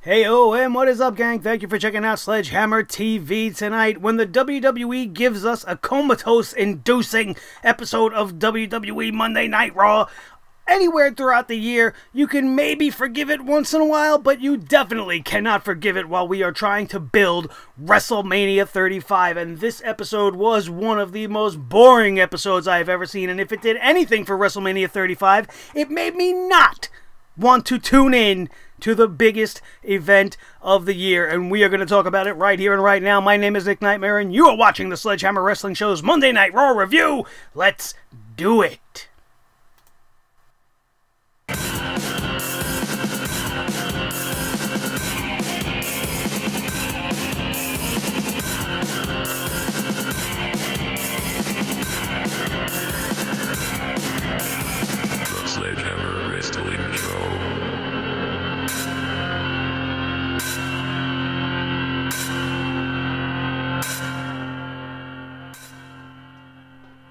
Hey, and what is up, gang? Thank you for checking out Sledgehammer TV tonight when the WWE gives us a comatose-inducing episode of WWE Monday Night Raw. Anywhere throughout the year, you can maybe forgive it once in a while, but you definitely cannot forgive it while we are trying to build Wrestlemania 35. And this episode was one of the most boring episodes I have ever seen. And if it did anything for Wrestlemania 35, it made me not want to tune in to the biggest event of the year, and we are going to talk about it right here and right now. My name is Nick Nightmare, and you are watching the Sledgehammer Wrestling Show's Monday Night Raw review. Let's do it. The Sledgehammer Wrestling Show.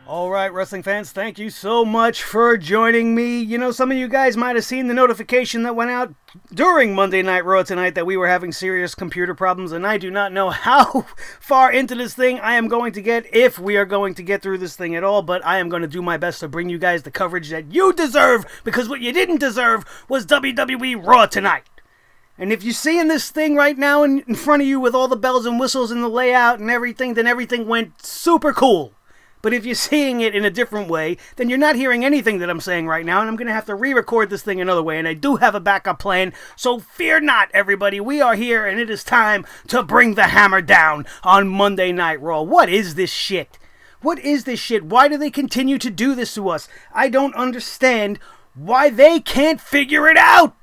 Alright, wrestling fans, thank you so much for joining me. You know, some of you guys might have seen the notification that went out during Monday Night Raw tonight that we were having serious computer problems, and I do not know how far into this thing I am going to get, if we are going to get through this thing at all, but I am going to do my best to bring you guys the coverage that you deserve, because what you didn't deserve was WWE Raw tonight. And if you're seeing this thing right now in front of you with all the bells and whistles and the layout and everything, then everything went super cool. But if you're seeing it in a different way, then you're not hearing anything that I'm saying right now, and I'm going to have to re-record this thing another way, and I do have a backup plan, so fear not, everybody. We are here, and it is time to bring the hammer down on Monday Night Raw. What is this shit? What is this shit? Why do they continue to do this to us? I don't understand why they can't figure it out.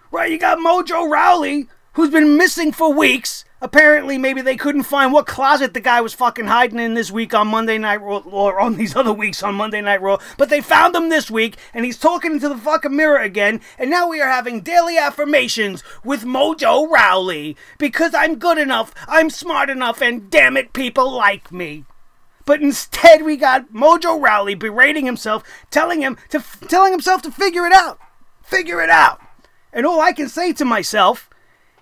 Right, you got Mojo Rawley, who's been missing for weeks. Apparently, maybe they couldn't find what closet the guy was fucking hiding in this week on Monday Night Raw, or on these other weeks on Monday Night Raw, but they found him this week, and he's talking into the fucking mirror again, and now we are having daily affirmations with Mojo Rawley, because I'm good enough, I'm smart enough, and damn it, people like me. But instead, we got Mojo Rawley berating himself, telling himself to figure it out. Figure it out. And all I can say to myself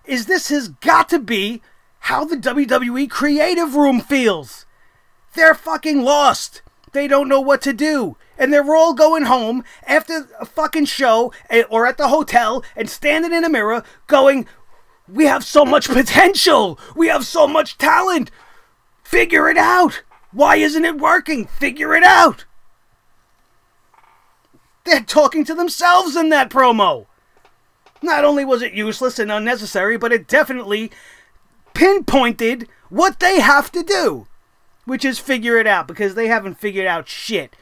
is this has got to be how the WWE creative room feels. They're fucking lost. They don't know what to do. And they're all going home after a fucking show or at the hotel and standing in a mirror going, we have so much potential. We have so much talent. Figure it out. Why isn't it working? Figure it out. They're talking to themselves in that promo. Not only was it useless and unnecessary, but it definitely pinpointed what they have to do, which is figure it out, because they haven't figured out shit.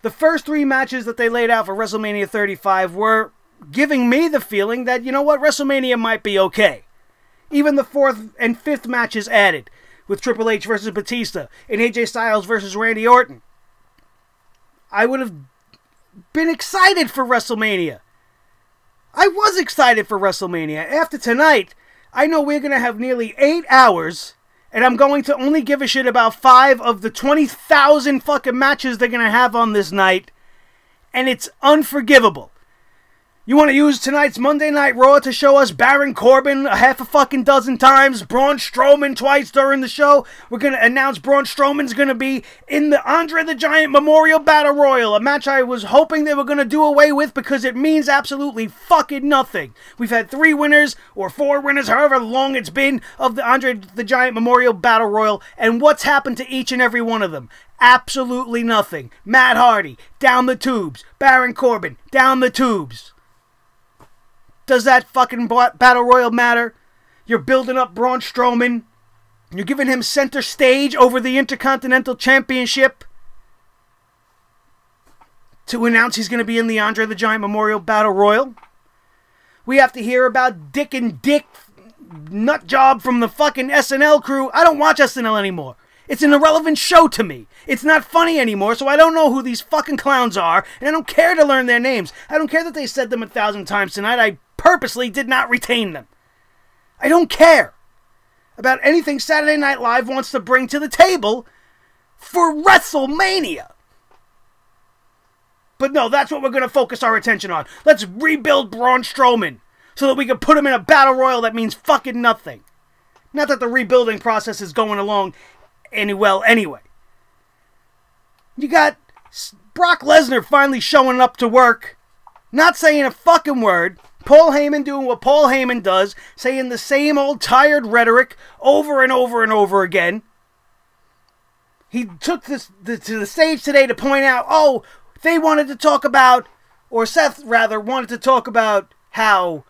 The first 3 matches that they laid out for WrestleMania 35 were giving me the feeling that, you know what, WrestleMania might be okay. Even the 4th and 5th matches added, with Triple H versus Batista and AJ Styles versus Randy Orton. I would have been excited for WrestleMania. I was excited for WrestleMania. After tonight, I know we're going to have nearly 8 hours, and I'm going to only give a shit about 5 of the 20,000 fucking matches they're going to have on this night, and it's unforgivable. You want to use tonight's Monday Night Raw to show us Baron Corbin a half a fucking dozen times, Braun Strowman twice during the show? We're going to announce Braun Strowman's going to be in the Andre the Giant Memorial Battle Royal, a match I was hoping they were going to do away with because it means absolutely fucking nothing. We've had 3 winners, or 4 winners, however long it's been, of the Andre the Giant Memorial Battle Royal, and what's happened to each and every one of them? Absolutely nothing. Matt Hardy, down the tubes. Baron Corbin, down the tubes. Does that fucking Battle Royal matter? You're building up Braun Strowman. You're giving him center stage over the Intercontinental Championship to announce he's going to be in the Andre the Giant Memorial Battle Royal. We have to hear about Dick and Dick Nutjob from the fucking SNL crew. I don't watch SNL anymore. It's an irrelevant show to me. It's not funny anymore, so I don't know who these fucking clowns are, and I don't care to learn their names. I don't care that they said them 1,000 times tonight. I purposely did not retain them. I don't care about anything Saturday Night Live wants to bring to the table for WrestleMania. But no, that's what we're going to focus our attention on. Let's rebuild Braun Strowman so that we could put him in a battle royal that means fucking nothing. Not that the rebuilding process is going along anyway. You got Brock Lesnar finally showing up to work, not saying a fucking word. Paul Heyman doing what Paul Heyman does, saying the same old tired rhetoric over and over and over again. He took this to the stage today to point out, oh, they wanted to talk about, or Seth rather, wanted to talk about how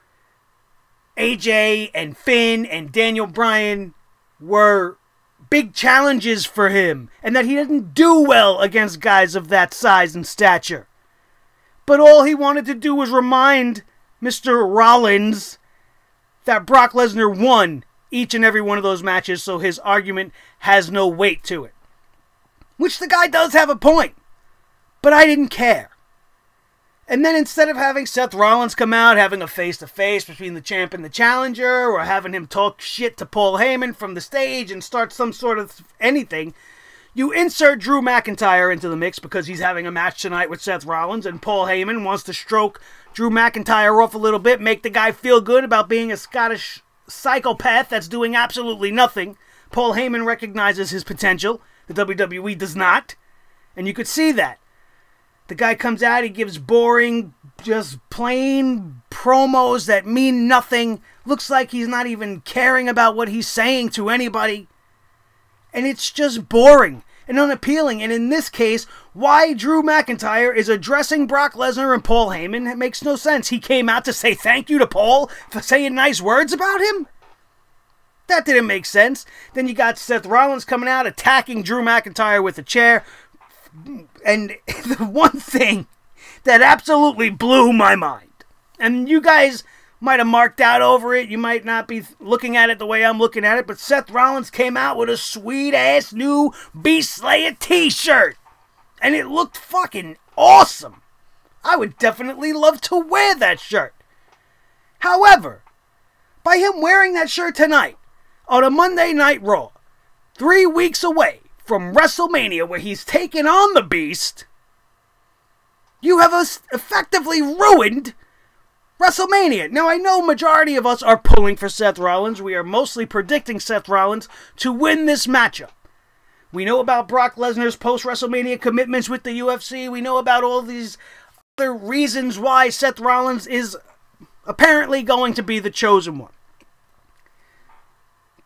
AJ and Finn and Daniel Bryan were big challenges for him, and that he didn't do well against guys of that size and stature. But all he wanted to do was remind Mr. Rollins that Brock Lesnar won each and every one of those matches, so his argument has no weight to it. Which the guy does have a point, but I didn't care. And then instead of having Seth Rollins come out, having a face-to-face between the champ and the challenger, or having him talk shit to Paul Heyman from the stage and start some sort of anything, you insert Drew McIntyre into the mix because he's having a match tonight with Seth Rollins, and Paul Heyman wants to stroke Drew McIntyre off a little bit, make the guy feel good about being a Scottish psychopath that's doing absolutely nothing. Paul Heyman recognizes his potential. The WWE does not. And you could see that. The guy comes out, he gives boring, just plain promos that mean nothing. Looks like he's not even caring about what he's saying to anybody. And it's just boring and unappealing. And in this case, why Drew McIntyre is addressing Brock Lesnar and Paul Heyman, it makes no sense. He came out to say thank you to Paul for saying nice words about him? That didn't make sense. Then you got Seth Rollins coming out, attacking Drew McIntyre with a chair. And the one thing that absolutely blew my mind, and you guys might have marked out over it, you might not be looking at it the way I'm looking at it, but Seth Rollins came out with a sweet-ass new Beast Slayer t-shirt. And it looked fucking awesome. I would definitely love to wear that shirt. However, by him wearing that shirt tonight, on a Monday Night Raw, 3 weeks away from WrestleMania, where he's taking on the Beast, you have effectively ruined WrestleMania. Now, I know majority of us are pulling for Seth Rollins. We are mostly predicting Seth Rollins to win this matchup. We know about Brock Lesnar's post-WrestleMania commitments with the UFC. We know about all these other reasons why Seth Rollins is apparently going to be the chosen one.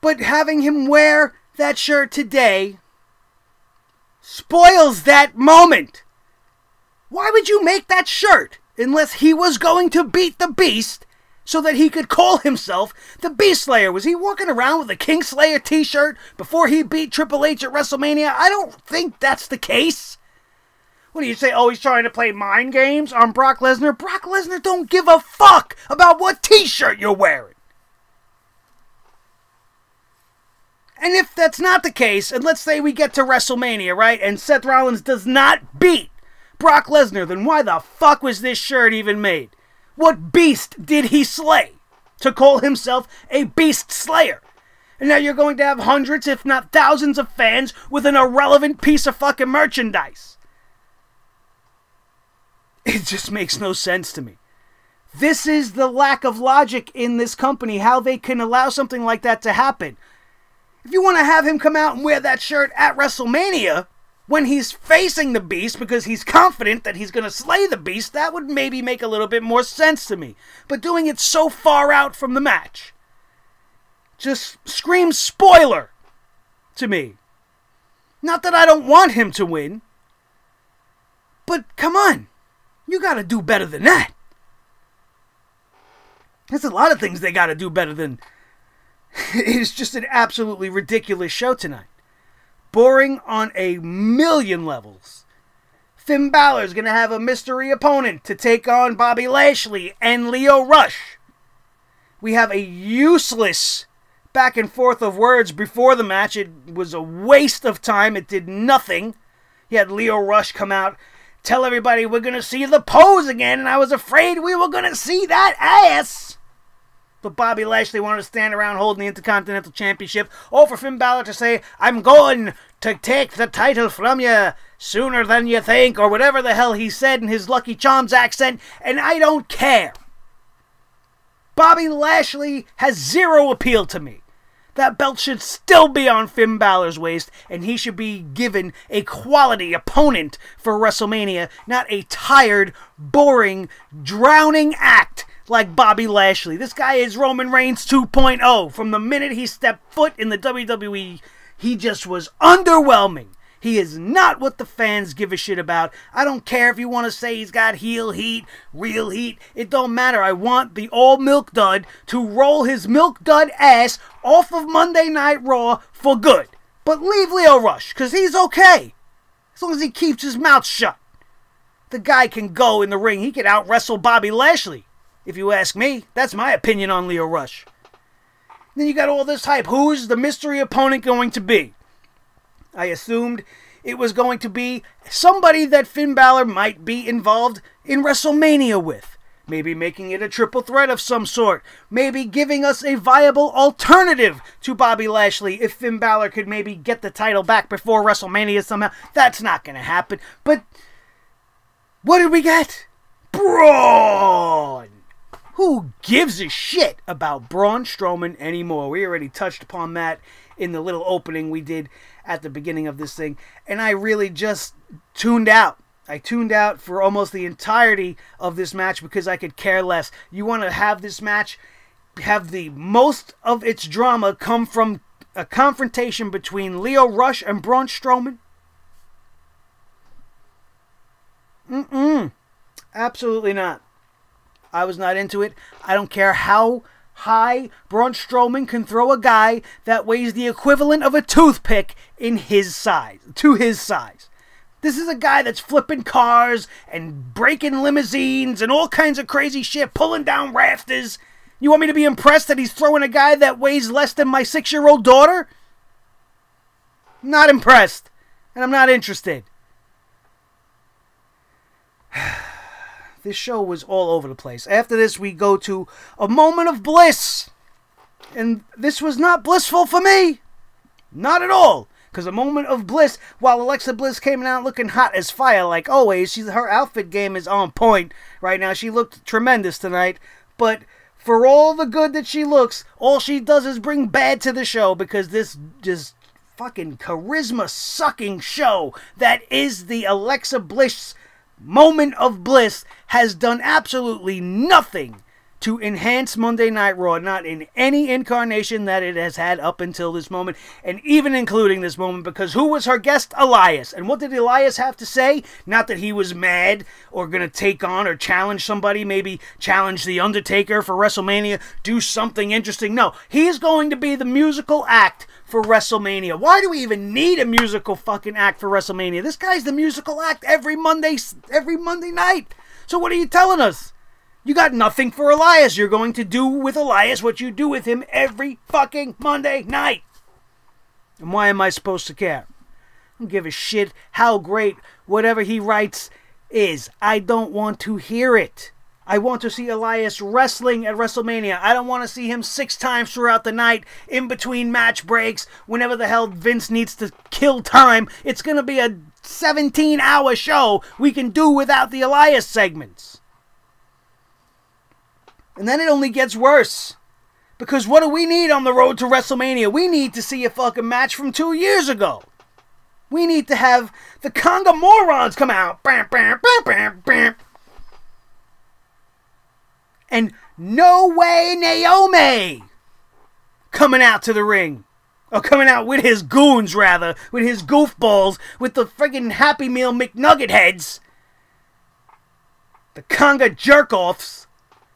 But having him wear that shirt today spoils that moment. Why would you make that shirt unless he was going to beat the Beast so that he could call himself the Beast Slayer? Was he walking around with a King Slayer t-shirt before he beat Triple H at WrestleMania? I don't think that's the case. What do you say? Oh, he's trying to play mind games on Brock Lesnar? Brock Lesnar don't give a fuck about what t-shirt you're wearing. And if that's not the case, and let's say we get to WrestleMania, right, and Seth Rollins does not beat Brock Lesnar, then why the fuck was this shirt even made? What beast did he slay to call himself a Beast Slayer? And now you're going to have hundreds, if not thousands of fans with an irrelevant piece of fucking merchandise. It just makes no sense to me. This is the lack of logic in this company, how they can allow something like that to happen. If you want to have him come out and wear that shirt at WrestleMania when he's facing the Beast because he's confident that he's going to slay the Beast, that would maybe make a little bit more sense to me. But doing it so far out from the match just screams spoiler to me. Not that I don't want him to win, but come on, you got to do better than that. There's a lot of things they got to do better than. It's just an absolutely ridiculous show tonight. Boring on a million levels. Finn Balor is going to have a mystery opponent to take on Bobby Lashley and Lio Rush. We have a useless back and forth of words before the match. It was a waste of time. It did nothing. You had Lio Rush come out, tell everybody we're going to see the pose again, and I was afraid we were going to see that ass. But Bobby Lashley wanted to stand around holding the Intercontinental Championship, or for Finn Balor to say, I'm going to take the title from you sooner than you think, or whatever the hell he said in his Lucky Charms accent, and I don't care. Bobby Lashley has zero appeal to me. That belt should still be on Finn Balor's waist, and he should be given a quality opponent for WrestleMania, not a tired, boring, drowning act like Bobby Lashley. This guy is Roman Reigns 2.0. From the minute he stepped foot in the WWE, he just was underwhelming. He is not what the fans give a shit about. I don't care if you want to say he's got heel heat, real heat. It don't matter. I want the old milk dud to roll his milk dud ass off of Monday Night Raw for good. But leave Lio Rush, because he's okay. As long as he keeps his mouth shut. The guy can go in the ring. He can out-wrestle Bobby Lashley. If you ask me, that's my opinion on Lio Rush. Then you got all this hype. Who's the mystery opponent going to be? I assumed it was going to be somebody that Finn Balor might be involved in WrestleMania with. Maybe making it a triple threat of some sort. Maybe giving us a viable alternative to Bobby Lashley if Finn Balor could maybe get the title back before WrestleMania somehow. That's not going to happen. But what did we get? Braun! Who gives a shit about Braun Strowman anymore? We already touched upon that in the little opening we did at the beginning of this thing. And I really just tuned out. I tuned out for almost the entirety of this match because I could care less. You want to have this match have the most of its drama come from a confrontation between Lio Rush and Braun Strowman? Absolutely not. I was not into it. I don't care how high Braun Strowman can throw a guy that weighs the equivalent of a toothpick in his size, to his size. This is a guy that's flipping cars and breaking limousines and all kinds of crazy shit, pulling down rafters. You want me to be impressed that he's throwing a guy that weighs less than my 6-year-old daughter? Not impressed. And I'm not interested. This show was all over the place. After this, we go to a moment of bliss. And this was not blissful for me. Not at all. Because a moment of bliss, while Alexa Bliss came out looking hot as fire, like always, her outfit game is on point right now. She looked tremendous tonight. But for all the good that she looks, all she does is bring bad to the show, because this just fucking charisma-sucking show that is the Alexa Bliss moment of bliss has done absolutely nothing to enhance Monday Night Raw, not in any incarnation that it has had up until this moment, and even including this moment, because who was her guest? Elias. And what did Elias have to say? Not that he was mad or going to take on or challenge somebody, maybe challenge The Undertaker for WrestleMania, do something interesting. No, he is going to be the musical act for WrestleMania. Why do we even need a musical fucking act for WrestleMania? This guy's the musical act every Monday night. So what are you telling us? You got nothing for Elias. You're going to do with Elias what you do with him every fucking Monday night. And why am I supposed to care? I don't give a shit how great whatever he writes is. I don't want to hear it. I want to see Elias wrestling at WrestleMania. I don't want to see him 6 times throughout the night, in between match breaks, whenever the hell Vince needs to kill time. It's going to be a 17-hour show we can do without the Elias segments. And then it only gets worse. Because what do we need on the road to WrestleMania? We need to see a fucking match from 2 years ago. We need to have the Conga morons come out. Bam, bam, bam, bam, bam. And no way Naomi coming out to the ring. Or coming out with his goons, rather. With his goofballs. With the friggin' Happy Meal McNugget heads. The Conga jerk-offs.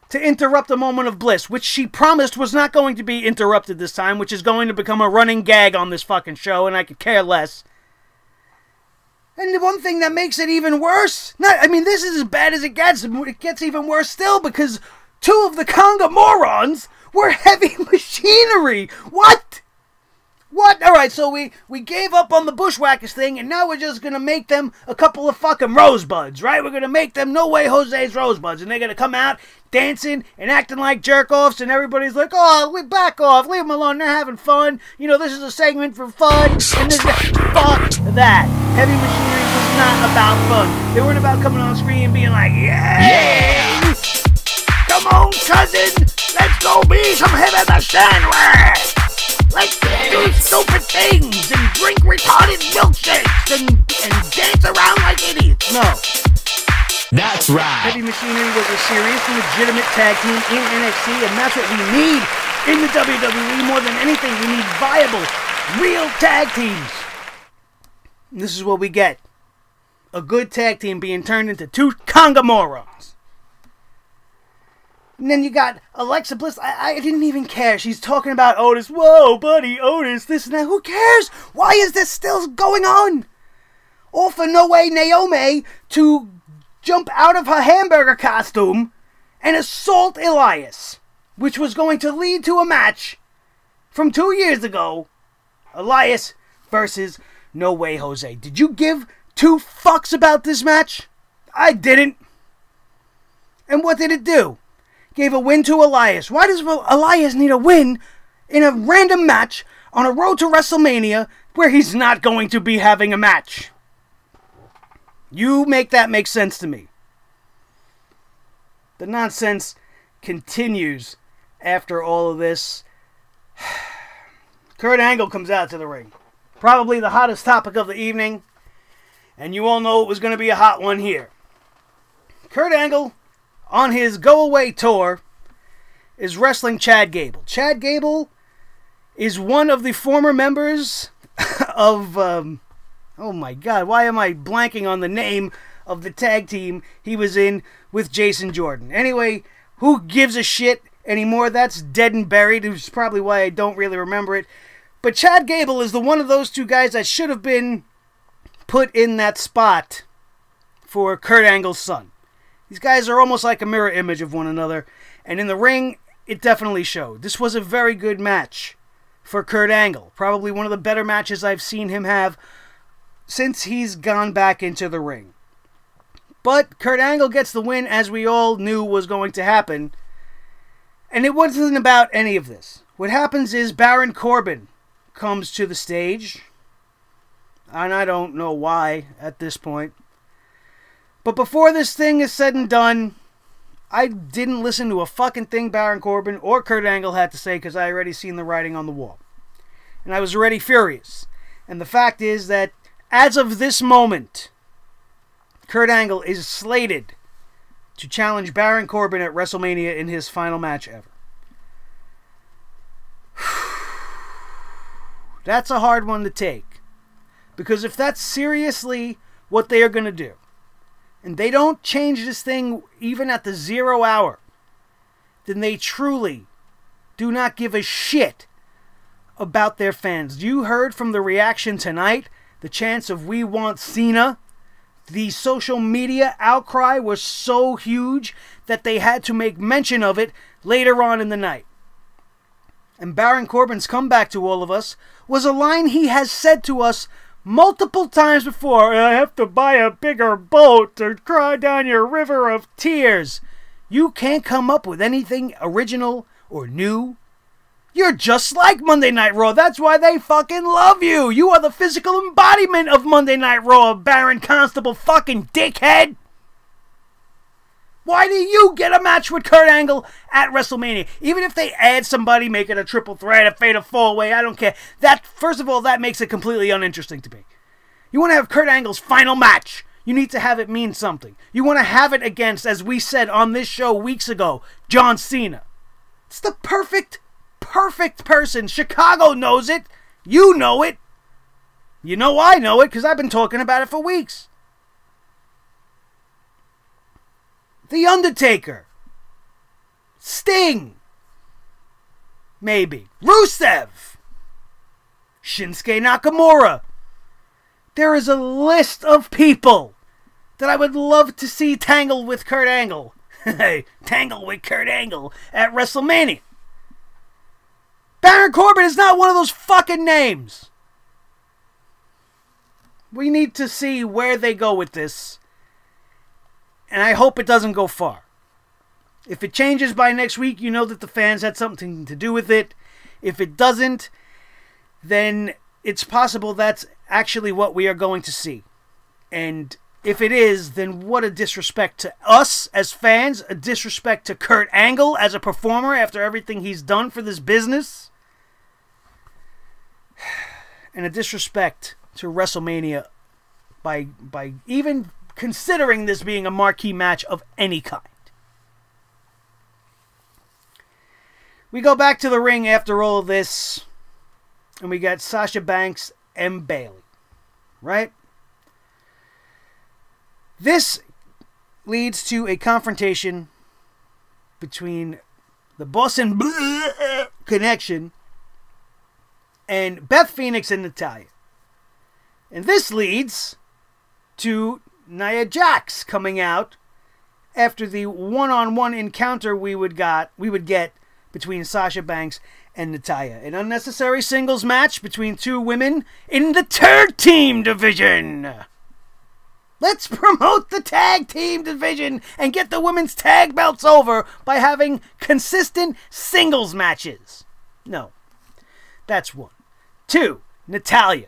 To interrupt a moment of bliss, which she promised was not going to be interrupted this time, which is going to become a running gag on this fucking show, and I could care less. And the one thing that makes it even worse, this is as bad as it gets even worse still, because 2 of the Conga morons were heavy machinery. What? What? Alright, so we gave up on the Bushwhackers thing, and now we're just gonna make them a couple of fucking rosebuds, right? We're gonna make them No Way Jose's rosebuds, and they're gonna come out dancing and acting like jerk-offs, and everybody's like, oh, we back off, leave them alone, they're having fun. You know, this is a segment for fun, and this is fuck that. Heavy machinery was not about fun. They weren't about coming on screen and being like, yeah! Come on, cousin, let's go me some him in the sandwich! Let's do stupid things and drink retarded milkshakes and dance around like idiots. No. That's right. Heavy Machinery was a serious and legitimate tag team in NXT, and that's what we need in the WWE more than anything. We need viable, real tag teams. And this is what we get. A good tag team being turned into two conga morons. And then you got Alexa Bliss. I didn't even care. She's talking about Otis. Whoa, buddy, Otis, this and that. Who cares? Why is this still going on? All for No Way Naomi to jump out of her hamburger costume and assault Elias, which was going to lead to a match from 2 years ago. Elias versus No Way Jose. Did you give two fucks about this match? I didn't. And what did it do? Gave a win to Elias. Why does Elias need a win in a random match on a road to WrestleMania where he's not going to be having a match? You make that make sense to me. The nonsense continues after all of this. Kurt Angle comes out to the ring. Probably the hottest topic of the evening. And you all know it was going to be a hot one here. Kurt Angle, on his go-away tour, is wrestling Chad Gable. Chad Gable is one of the former members of... oh my God, why am I blanking on the name of the tag team he was in with Jason Jordan? Anyway, who gives a shit anymore? That's dead and buried, which is probably why I don't really remember it. But Chad Gable is the one of those two guys that should have been put in that spot for Kurt Angle's son. These guys are almost like a mirror image of one another, and in the ring, it definitely showed. This was a very good match for Kurt Angle. Probably one of the better matches I've seen him have since he's gone back into the ring. But Kurt Angle gets the win, as we all knew was going to happen. And it wasn't about any of this. What happens is Baron Corbin comes to the stage. And I don't know why at this point. But before this thing is said and done, I didn't listen to a fucking thing Baron Corbin or Kurt Angle had to say because I already seen the writing on the wall. And I was already furious. And the fact is that as of this moment, Kurt Angle is slated to challenge Baron Corbin at WrestleMania in his final match ever. That's a hard one to take. Because if that's seriously what they are going to do, and they don't change this thing even at the 0 hour, then they truly do not give a shit about their fans. You heard from the reaction tonight, the chants of "We want Cena." The social media outcry was so huge that they had to make mention of it later on in the night. And Baron Corbin's comeback to all of us was a line he has said to us multiple times before. I have to buy a bigger boat or cry down your river of tears. You can't come up with anything original or new. You're just like Monday Night Raw. That's why they fucking love you. You are the physical embodiment of Monday Night Raw, Baron Constable fucking dickhead. Why do you get a match with Kurt Angle at WrestleMania? Even if they add somebody, make it a triple threat, a fatal four-way, I don't care. That, first of all, that makes it completely uninteresting to me. You want to have Kurt Angle's final match. You need to have it mean something. You want to have it against, as we said on this show weeks ago, John Cena. It's the perfect person. Chicago knows it. You know it. You know I know it because I've been talking about it for weeks. The Undertaker. Sting. Maybe. Rusev. Shinsuke Nakamura. There is a list of people that I would love to see tangle with Kurt Angle. Tangle with Kurt Angle at WrestleMania. Baron Corbin is not one of those fucking names. We need to see where they go with this. And I hope it doesn't go far. If it changes by next week, you know that the fans had something to do with it. If it doesn't, then it's possible that's actually what we are going to see. And If it is, then what a disrespect to us as fans, a disrespect to Kurt Angle as a performer after everything he's done for this business, and a disrespect to WrestleMania by even considering this being a marquee match of any kind. We go back to the ring after all of this, and we got Sasha Banks and Bayley, right? This leads to a confrontation between the Boston Connection and Beth Phoenix and Natalya. And this leads to Nia Jax coming out after the one-on-one encounter we would get between Sasha Banks and Natalya. An unnecessary singles match between two women in the tag team division. Let's promote the tag team division and get the women's tag belts over by having consistent singles matches. No. That's one. Two, Natalya.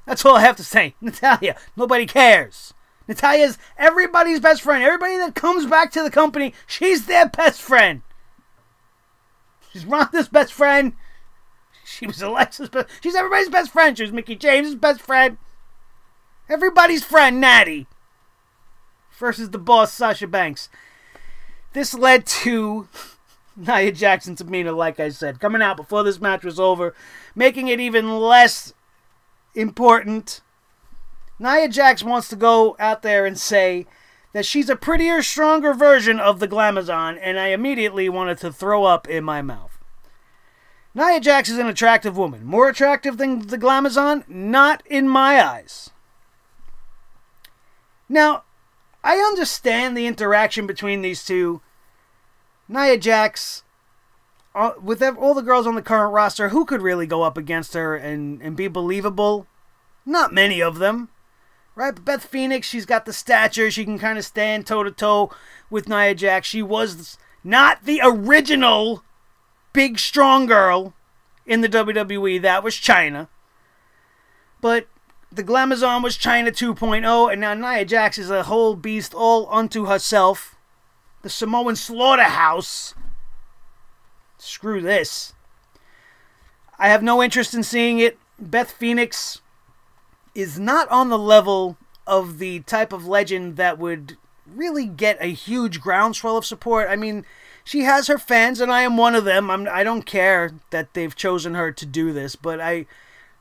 That's all I have to say. Natalya. Nobody cares. Natalya's everybody's best friend. Everybody that comes back to the company, she's their best friend. She's Ronda's best friend. She was Alexa's best. She's everybody's best friend. She was Mickie James' best friend. Everybody's friend, Natty. Versus the boss, Sasha Banks. This led to Nia Jax and Tamina, like I said, coming out before this match was over, making it even less important. Nia Jax wants to go out there and say that she's a prettier, stronger version of the Glamazon, and I immediately wanted to throw up in my mouth. Nia Jax is an attractive woman. More attractive than the Glamazon? Not in my eyes. Now, I understand the interaction between these two. Nia Jax, with all the girls on the current roster, who could really go up against her and be believable? Not many of them. Right? But Beth Phoenix, she's got the stature. She can kind of stand toe-to-toe with Nia Jax. She was not the original big, strong girl in the WWE. That was Chyna. But the Glamazon was Chyna 2.0, and now Nia Jax is a whole beast all unto herself. The Samoan slaughterhouse. Screw this. I have no interest in seeing it. Beth Phoenix is not on the level of the type of legend that would really get a huge groundswell of support. I mean, she has her fans, and I am one of them. I don't care that they've chosen her to do this, but I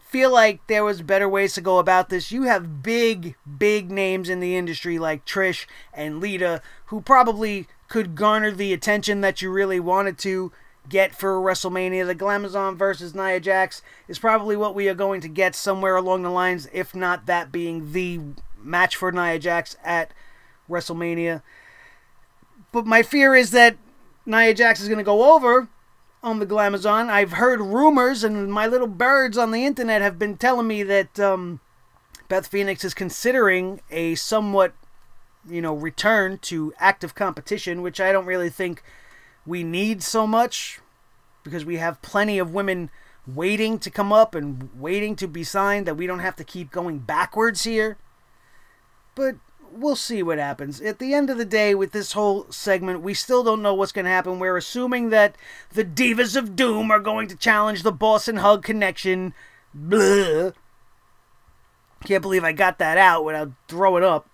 feel like there was better ways to go about this. You have big names in the industry like Trish and Lita who probably could garner the attention that you really wanted to get for WrestleMania. The Glamazon versus Nia Jax is probably what we are going to get somewhere along the lines, if not that being the match for Nia Jax at WrestleMania. But my fear is that Nia Jax is going to go over on the Glamazon. I've heard rumors, and my little birds on the internet have been telling me that Beth Phoenix is considering a somewhat, return to active competition, which I don't really think we need so much, because we have plenty of women waiting to come up and waiting to be signed, that we don't have to keep going backwards here. But we'll see what happens. At the end of the day, with this whole segment, we still don't know what's going to happen. We're assuming that the Divas of Doom are going to challenge the Boss and Hug Connection. Blah. Can't believe I got that out without throwing up.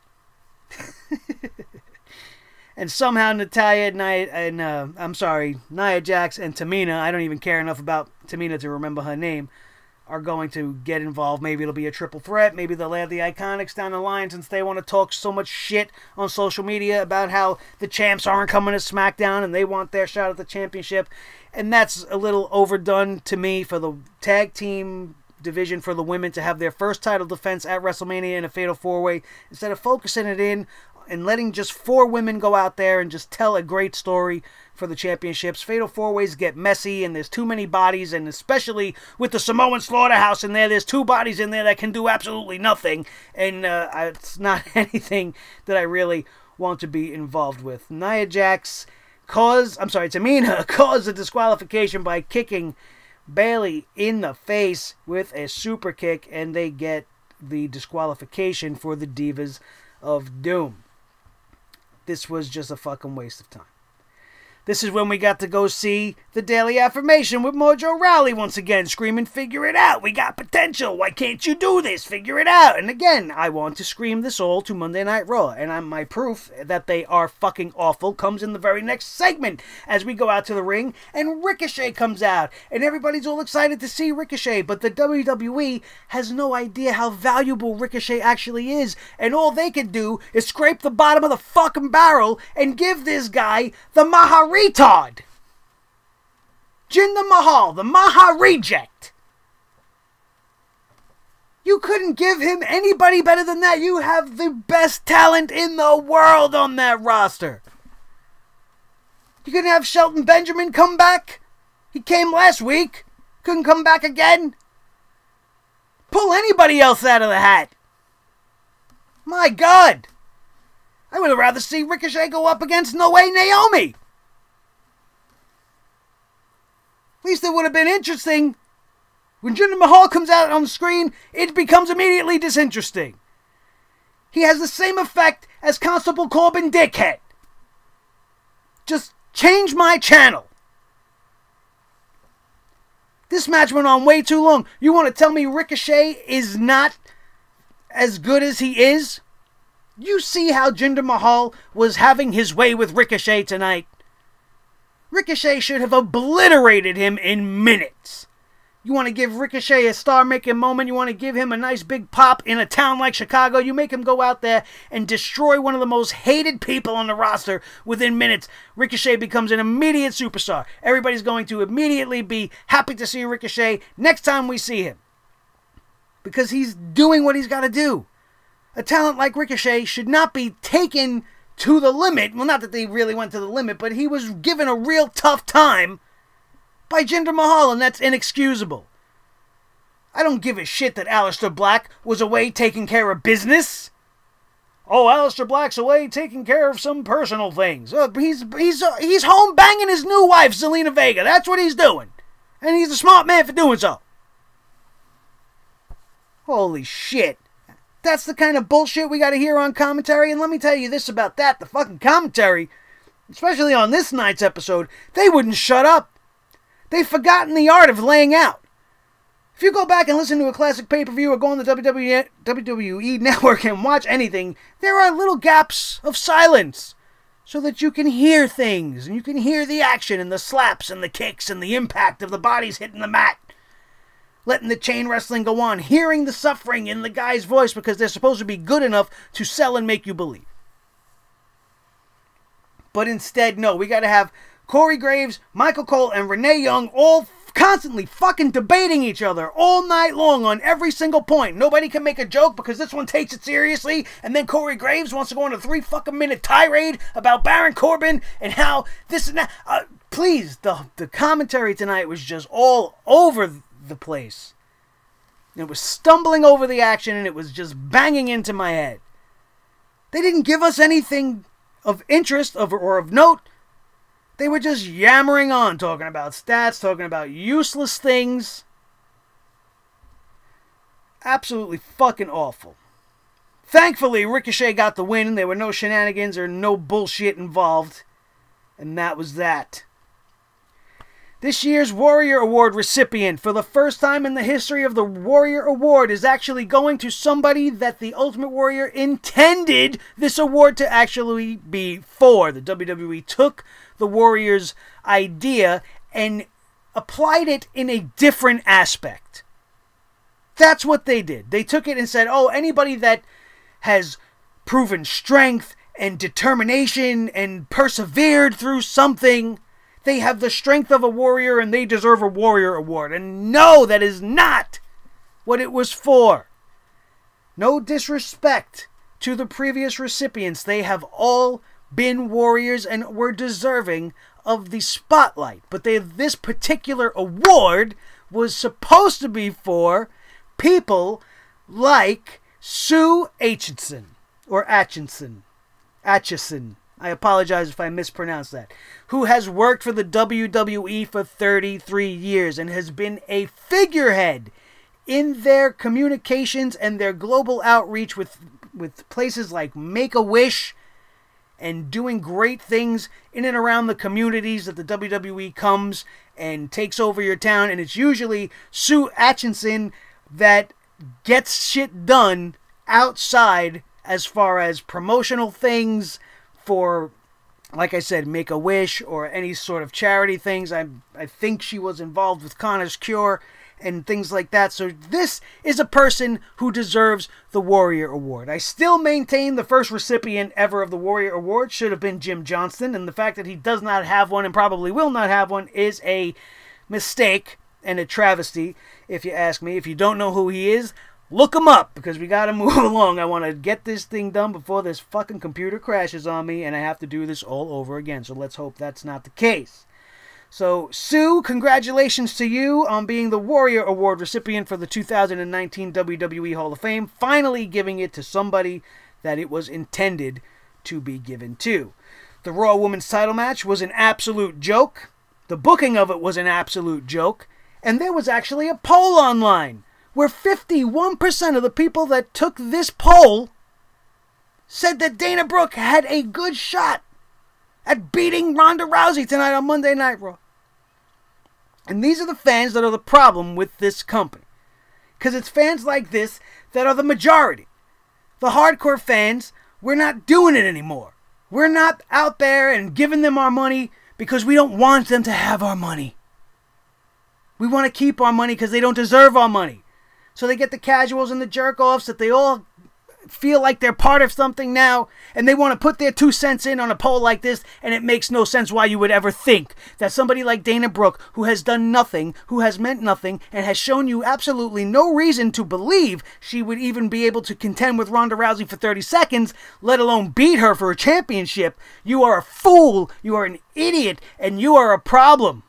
And somehow Nia Jax and Tamina, I don't even care enough about Tamina to remember her name, are going to get involved. Maybe it'll be a triple threat. Maybe they'll add the Iconics down the line, since they want to talk so much shit on social media about how the champs aren't coming to SmackDown and they want their shot at the championship. And that's a little overdone to me for the tag team division, for the women to have their first title defense at WrestleMania in a Fatal 4-Way, instead of focusing it in and letting just 4 women go out there and just tell a great story for the championships. Fatal 4-Ways get messy, and there's too many bodies, and especially with the Samoan slaughterhouse in there, there's 2 bodies in there that can do absolutely nothing, and it's not anything that I really want to be involved with. Tamina caused a disqualification by kicking Bayley in the face with a super kick, and they get the disqualification for the Divas of doom. This was just a fucking waste of time. This is when we got to go see the Daily Affirmation with Mojo Rawley once again, screaming, "Figure it out, we got potential, why can't you do this, figure it out." And again, I want to scream this all to Monday Night Raw, and my proof that they are fucking awful comes in the very next segment, as we go out to the ring, and Ricochet comes out, and everybody's all excited to see Ricochet, but the WWE has no idea how valuable Ricochet actually is, and all they can do is scrape the bottom of the fucking barrel and give this guy the Mahal retard. Jinder Mahal, the Maha reject. You couldn't give him anybody better than that. You have the best talent in the world on that roster. You couldn't have Shelton Benjamin come back? He came last week. Couldn't come back again? Pull anybody else out of the hat. My God. I would have rather see Ricochet go up against No Way Naomi. At least it would have been interesting. When Jinder Mahal comes out on the screen, it becomes immediately disinteresting. He has the same effect as Constable Corbin Dickhead. Just change my channel. This match went on way too long. You want to tell me Ricochet is not as good as he is? You see how Jinder Mahal was having his way with Ricochet tonight. Ricochet should have obliterated him in minutes. You want to give Ricochet a star-making moment? You want to give him a nice big pop in a town like Chicago? You make him go out there and destroy one of the most hated people on the roster within minutes. Ricochet becomes an immediate superstar. Everybody's going to immediately be happy to see Ricochet next time we see him, because he's doing what he's got to do. A talent like Ricochet should not be taken to the limit. Well, not that they really went to the limit, but he was given a real tough time by Jinder Mahal, and that's inexcusable. I don't give a shit that Aleister Black was away taking care of business. Oh, Aleister Black's away taking care of some personal things. He's home banging his new wife, Zelina Vega. That's what he's doing. And he's a smart man for doing so. Holy shit. That's the kind of bullshit we got to hear on commentary. And let me tell you this about that. The fucking commentary, especially on this night's episode, they wouldn't shut up. They've forgotten the art of laying out. If you go back and listen to a classic pay-per-view or go on the WWE Network and watch anything, there are little gaps of silence so that you can hear things. And you can hear the action and the slaps and the kicks and the impact of the bodies hitting the mat. Letting the chain wrestling go on, hearing the suffering in the guy's voice because they're supposed to be good enough to sell and make you believe. But instead, no, we got to have Corey Graves, Michael Cole, and Renee Young all constantly fucking debating each other all night long on every single point. Nobody can make a joke because this one takes it seriously, and then Corey Graves wants to go on a 3-fucking-minute tirade about Baron Corbin and how this and that. Please, the commentary tonight was just all over the place. It was stumbling over the action, and it was just banging into my head. They didn't give us anything of interest or of note. They were just yammering on, talking about stats, talking about useless things. Absolutely fucking awful. Thankfully, Ricochet got the win. There were no shenanigans or no bullshit involved. And that was that. This year's Warrior Award recipient, for the first time in the history of the Warrior Award, is actually going to somebody that the Ultimate Warrior intended this award to actually be for. The WWE took the Warrior's idea and applied it in a different aspect. That's what they did. They took it and said, oh, anybody that has proven strength and determination and persevered through something, they have the strength of a warrior and they deserve a Warrior Award. And no, that is not what it was for. No disrespect to the previous recipients. They have all been warriors and were deserving of the spotlight. But this particular award was supposed to be for people like Sue Aitchison, or Atchison. I apologize if I mispronounced that. Who has worked for the WWE for 33 years and has been a figurehead in their communications and their global outreach with with places like Make-A-Wish and doing great things in and around the communities that the WWE comes and takes over your town. And it's usually Sue Atchison that gets shit done outside as far as promotional things for, like I said, Make-A-Wish or any sort of charity things. I think she was involved with Connor's Cure and things like that. So this is a person who deserves the Warrior Award. I still maintain the first recipient ever of the Warrior Award should have been Jim Johnston, and the fact that he does not have one and probably will not have one is a mistake and a travesty, if you ask me. If you don't know who he is, look him up, because we gotta move along. I want to get this thing done before this fucking computer crashes on me and I have to do this all over again. So let's hope that's not the case. So, Sue, congratulations to you on being the Warrior Award recipient for the 2019 WWE Hall of Fame, finally giving it to somebody that it was intended to be given to. The Raw Women's title match was an absolute joke. The booking of it was an absolute joke. And there was actually a poll online where 51% of the people that took this poll said that Dana Brooke had a good shot at beating Ronda Rousey tonight on Monday Night Raw. And these are the fans that are the problem with this company. Because it's fans like this that are the majority. The hardcore fans, we're not doing it anymore. We're not out there and giving them our money because we don't want them to have our money. We want to keep our money because they don't deserve our money. So they get the casuals and the jerk-offs that they all feel like they're part of something now, and they want to put their 2 cents in on a poll like this, and it makes no sense why you would ever think that somebody like Dana Brooke, who has done nothing, who has meant nothing, and has shown you absolutely no reason to believe she would even be able to contend with Ronda Rousey for 30 seconds, let alone beat her for a championship. You are a fool, you are an idiot, and you are a problem.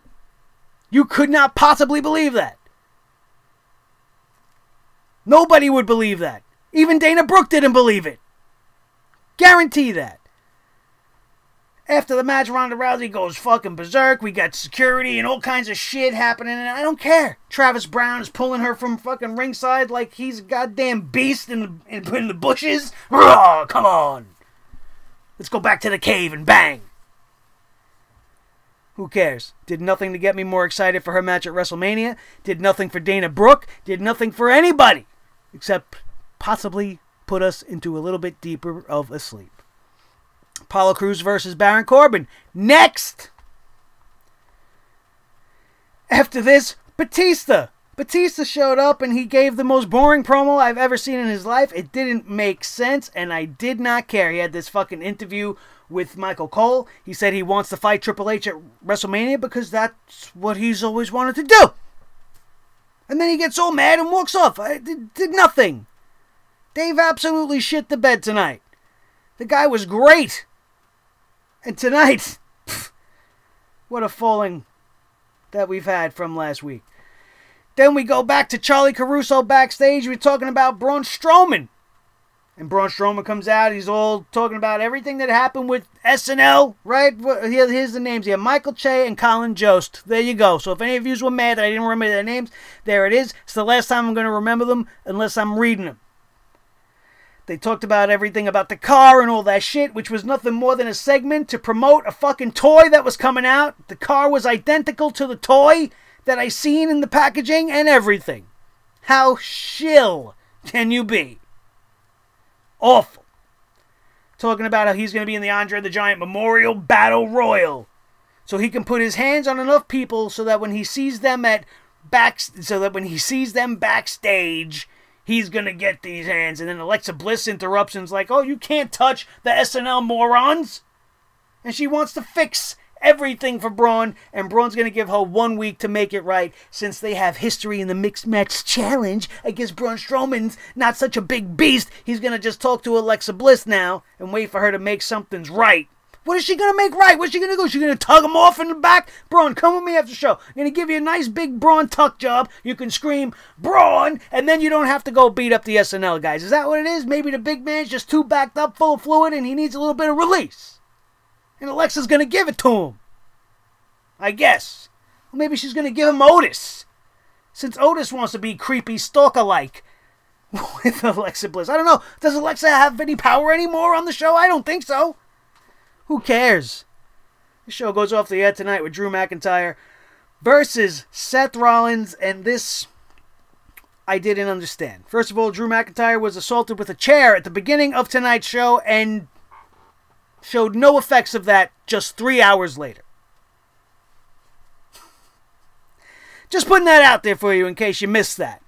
You could not possibly believe that. Nobody would believe that. Even Dana Brooke didn't believe it. Guarantee that. After the match, Ronda Rousey goes fucking berserk. We got security and all kinds of shit happening, and I don't care. Travis Brown is pulling her from fucking ringside like he's a goddamn beast in the bushes. Raw, come on. Let's go back to the cave and bang. Who cares? Did nothing to get me more excited for her match at WrestleMania. Did nothing for Dana Brooke. Did nothing for anybody. Except possibly put us into a little bit deeper of a sleep. Apollo Crews versus Baron Corbin. Next! After this, Batista. Batista showed up and he gave the most boring promo I've ever seen in his life. It didn't make sense and I did not care. He had this fucking interview with Michael Cole. He said he wants to fight Triple H at WrestleMania because that's what he's always wanted to do. And then he gets all mad and walks off. I did nothing. Dave absolutely shit the bed tonight. The guy was great. And tonight, what a falling that we've had from last week. Then we go back to Charlie Caruso backstage. We're talking about Braun Strowman. And Braun Strowman comes out. He's all talking about everything that happened with SNL, right? Here's the names here. Michael Che and Colin Jost. There you go. So if any of you were mad that I didn't remember their names, there it is. It's the last time I'm going to remember them unless I'm reading them. They talked about everything about the car and all that shit, which was nothing more than a segment to promote a fucking toy that was coming out. The car was identical to the toy that I seen in the packaging and everything. How shill can you be? Awful. Talking about how he's going to be in the Andre the Giant Memorial Battle Royal. So he can put his hands on enough people so that when he sees them backstage, he's going to get these hands. And then Alexa Bliss interrupts and is like, oh, you can't touch the SNL morons. And she wants to fix everything for Braun, and Braun's going to give her 1 week to make it right since they have history in the Mixed Match Challenge. I guess Braun Strowman's not such a big beast. He's going to just talk to Alexa Bliss now and wait for her to make something's right. What is she going to make right? What's she going to do? She's going to tug him off in the back? Braun, come with me after the show. I'm going to give you a nice big Braun tuck job. You can scream, Braun, and then you don't have to go beat up the SNL guys. Is that what it is? Maybe the big man's just too backed up, full of fluid, and he needs a little bit of release. And Alexa's going to give it to him. I guess. Or maybe she's going to give him Otis. Since Otis wants to be creepy stalker-like. with Alexa Bliss. I don't know. Does Alexa have any power anymore on the show? I don't think so. Who cares? The show goes off the air tonight with Drew McIntyre versus Seth Rollins, and this I didn't understand. First of all, Drew McIntyre was assaulted with a chair at the beginning of tonight's show and showed no effects of that just 3 hours later. Just putting that out there for you in case you missed that.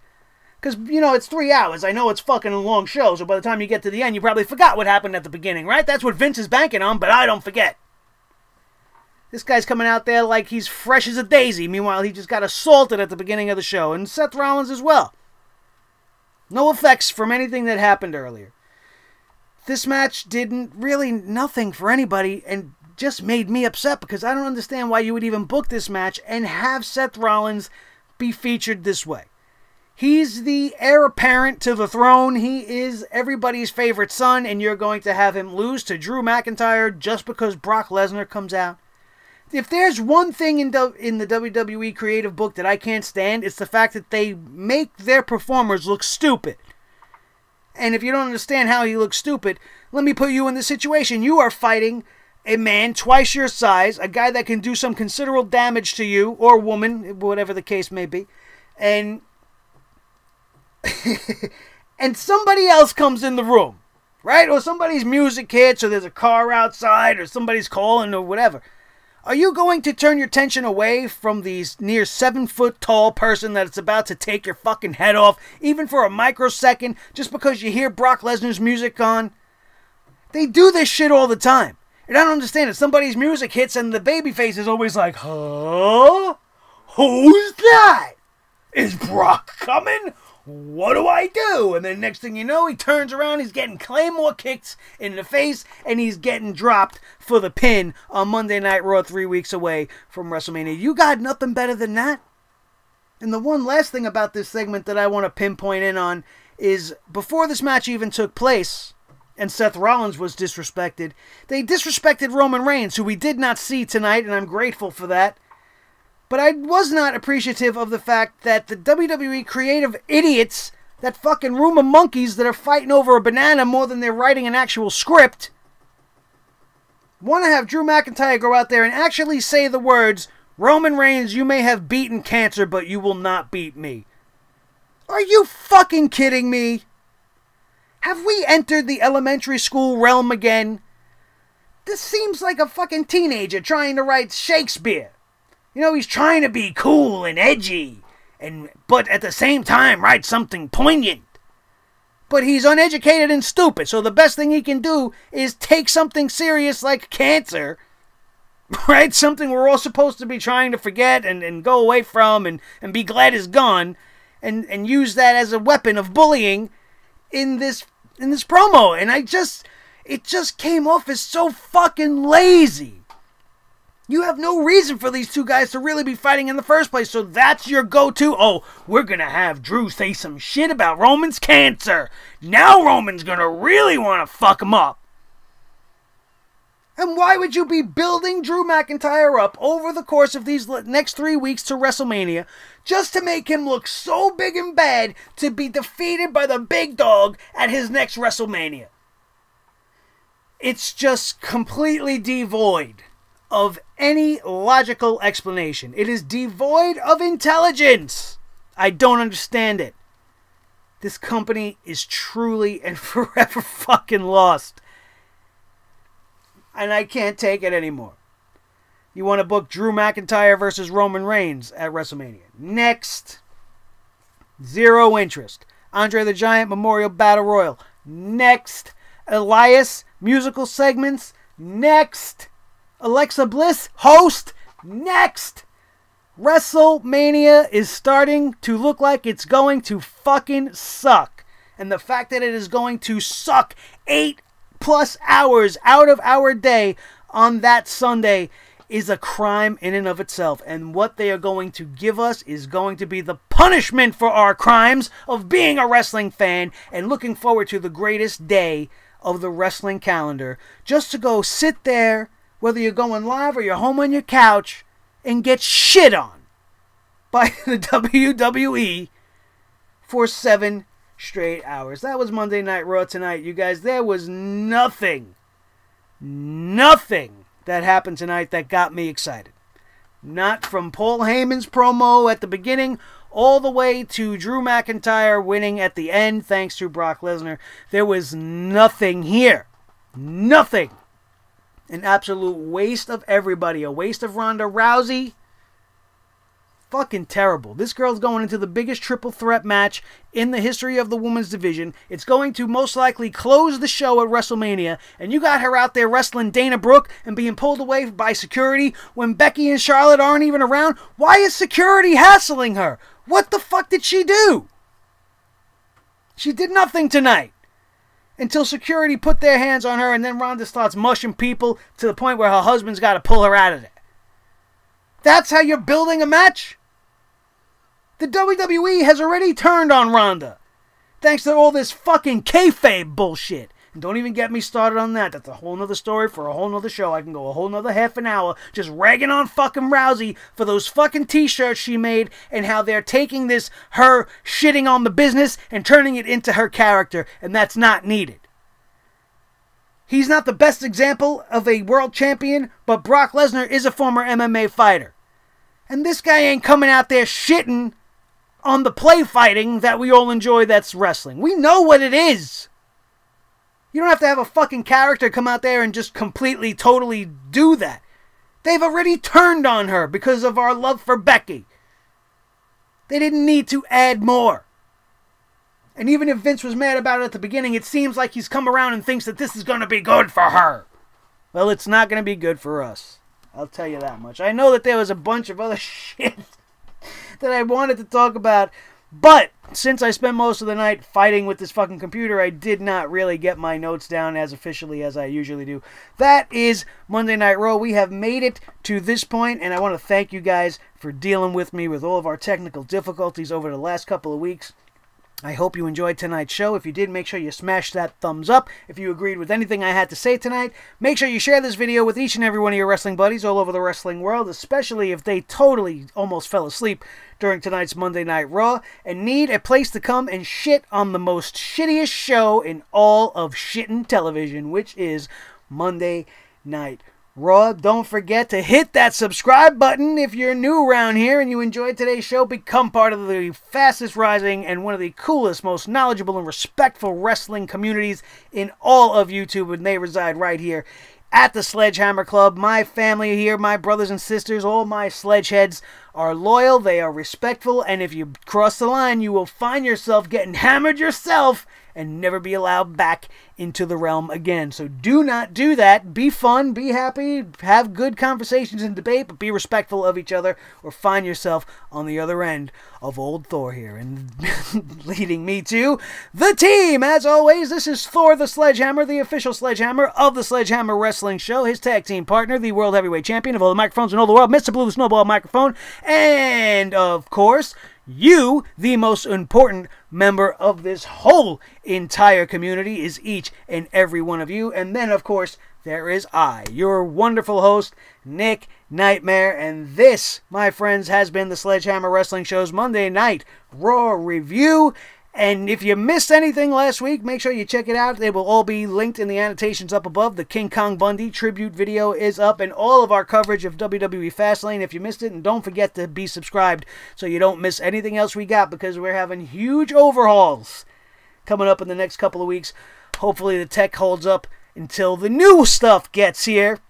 Because, you know, it's 3 hours. I know it's fucking a long show, so by the time you get to the end, you probably forgot what happened at the beginning, right? That's what Vince is banking on, but I don't forget. This guy's coming out there like he's fresh as a daisy. Meanwhile, he just got assaulted at the beginning of the show. And Seth Rollins as well. No effects from anything that happened earlier. This match didn't really nothing for anybody and just made me upset because I don't understand why you would even book this match and have Seth Rollins be featured this way. He's the heir apparent to the throne. He is everybody's favorite son, and you're going to have him lose to Drew McIntyre just because Brock Lesnar comes out. If there's one thing in the WWE creative book that I can't stand, it's the fact that they make their performers look stupid. And if you don't understand how he looks stupid, let me put you in this situation. You are fighting a man twice your size, a guy that can do some considerable damage to you, or woman, whatever the case may be, and and somebody else comes in the room, right? Or somebody's music hits, or there's a car outside, or somebody's calling, or whatever. Are you going to turn your attention away from the near 7-foot tall person that's about to take your fucking head off, even for a microsecond, just because you hear Brock Lesnar's music on? They do this shit all the time. And I don't understand it. Somebody's music hits and the babyface is always like, huh? Who's that? Is Brock coming? What do I do? And then next thing you know, he turns around, he's getting Claymore kicks in the face, and he's getting dropped for the pin on Monday Night Raw 3 weeks away from WrestleMania. You got nothing better than that? And the one last thing about this segment that I want to pinpoint in on is before this match even took place, and Seth Rollins was disrespected, they disrespected Roman Reigns, who we did not see tonight, and I'm grateful for that. But I was not appreciative of the fact that the WWE creative idiots, that fucking room of monkeys that are fighting over a banana more than they're writing an actual script, want to have Drew McIntyre go out there and actually say the words, Roman Reigns, you may have beaten cancer, but you will not beat me. Are you fucking kidding me? Have we entered the elementary school realm again? This seems like a fucking teenager trying to write Shakespeare. You know, he's trying to be cool and edgy, but at the same time write something poignant. But he's uneducated and stupid, so the best thing he can do is take something serious like cancer, right? Something we're all supposed to be trying to forget and go away from and be glad is gone, and use that as a weapon of bullying in this promo. And it just came off as so fucking lazy. You have no reason for these two guys to really be fighting in the first place, so that's your go-to. Oh, we're going to have Drew say some shit about Roman's cancer. Now Roman's going to really want to fuck him up. And why would you be building Drew McIntyre up over the course of these next 3 weeks to WrestleMania just to make him look so big and bad to be defeated by the big dog at his next WrestleMania? It's just completely devoid of any logical explanation. It is devoid of intelligence. I don't understand it. This company is truly and forever fucking lost. And I can't take it anymore. You want to book Drew McIntyre versus Roman Reigns at WrestleMania. Next. Zero interest. Andre the Giant Memorial Battle Royal. Next. Elias musical segments. Next. Alexa Bliss, host, next. WrestleMania is starting to look like it's going to fucking suck. And the fact that it is going to suck 8+ hours out of our day on that Sunday is a crime in and of itself. And what they are going to give us is going to be the punishment for our crimes of being a wrestling fan and looking forward to the greatest day of the wrestling calendar. Just to go sit there, whether you're going live or you're home on your couch, and get shit on by the WWE for 7 straight hours. That was Monday Night Raw tonight, you guys. There was nothing that happened tonight that got me excited. Not from Paul Heyman's promo at the beginning all the way to Drew McIntyre winning at the end thanks to Brock Lesnar. There was nothing here. Nothing. An absolute waste of everybody. A waste of Ronda Rousey. Fucking terrible. This girl's going into the biggest triple threat match in the history of the women's division. It's going to most likely close the show at WrestleMania, and you got her out there wrestling Dana Brooke and being pulled away by security when Becky and Charlotte aren't even around. Why is security hassling her? What the fuck did she do? She did nothing tonight. Until security put their hands on her, and then Ronda starts mushing people to the point where her husband's got to pull her out of there. That's how you're building a match? The WWE has already turned on Ronda. Thanks to all this fucking kayfabe bullshit. And don't even get me started on that. That's a whole nother story for a whole nother show. I can go a whole nother half an hour just ragging on fucking Rousey for those fucking t-shirts she made and how they're taking this, her shitting on the business and turning it into her character. And that's not needed. He's not the best example of a world champion, but Brock Lesnar is a former MMA fighter. And this guy ain't coming out there shitting on the play fighting that we all enjoy that's wrestling. We know what it is. You don't have to have a fucking character come out there and just completely, totally do that. They've already turned on her because of our love for Becky. They didn't need to add more. And even if Vince was mad about it at the beginning, it seems like he's come around and thinks that this is going to be good for her. Well, it's not going to be good for us. I'll tell you that much. I know that there was a bunch of other shit that I wanted to talk about, but since I spent most of the night fighting with this fucking computer, I did not really get my notes down as officially as I usually do. That is Monday Night Raw. We have made it to this point, and I want to thank you guys for dealing with me with all of our technical difficulties over the last couple of weeks. I hope you enjoyed tonight's show. If you did, make sure you smash that thumbs up. If you agreed with anything I had to say tonight, make sure you share this video with each and every one of your wrestling buddies all over the wrestling world, especially if they totally almost fell asleep during tonight's Monday Night Raw and need a place to come and shit on the most shittiest show in all of shittin' television, which is Monday Night Raw. Don't forget to hit that subscribe button if you're new around here and you enjoyed today's show. Become part of the fastest rising and one of the coolest, most knowledgeable and respectful wrestling communities in all of YouTube, and they reside right here at the Sledgehammer Club. My family here, my brothers and sisters, all my sledgeheads are loyal, they are respectful, and if you cross the line, you will find yourself getting hammered yourself and never be allowed back into the realm again. So do not do that. Be fun, be happy, have good conversations and debate, but be respectful of each other, or find yourself on the other end of old Thor here. And leading me to the team, as always, this is Thor the Sledgehammer, the official Sledgehammer of the Sledgehammer Wrestling Show. His tag team partner, the World Heavyweight Champion of all the microphones in all the world, Mr. Blue Snowball Microphone, and of course, you, the most important member of this whole entire community, is each and every one of you. And then, of course, there is I, your wonderful host, Nick Nightmare. And this, my friends, has been the Sledgehammer Wrestling Show's Monday Night Raw Review. And if you missed anything last week, make sure you check it out. They will all be linked in the annotations up above. The King Kong Bundy tribute video is up, and all of our coverage of WWE Fastlane if you missed it. And don't forget to be subscribed so you don't miss anything else we got, because we're having huge overhauls coming up in the next couple of weeks. Hopefully the tech holds up until the new stuff gets here,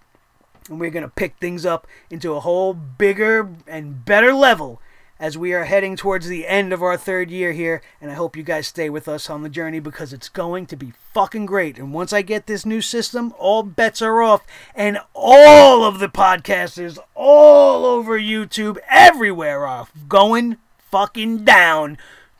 and we're going to pick things up into a whole bigger and better level as we are heading towards the end of our third year here. And I hope you guys stay with us on the journey, because it's going to be fucking great. And once I get this new system, all bets are off, and all of the podcasters all over YouTube everywhere are going fucking down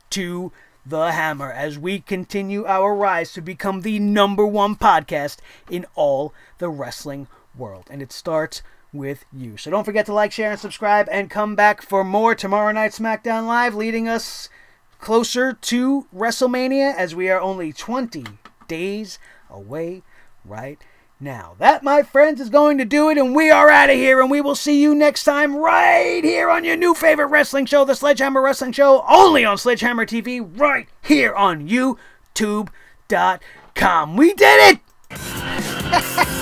to the hammer as we continue our rise to become the #1 podcast in all the wrestling world. And it starts with you. So don't forget to like, share, and subscribe, and come back for more tomorrow night SmackDown Live, leading us closer to WrestleMania, as we are only 20 days away right Now, that, my friends, is going to do it, and we are out of here, and we will see you next time right here on your new favorite wrestling show, the Sledgehammer Wrestling Show, only on Sledgehammer TV, right here on YouTube.com. We did it!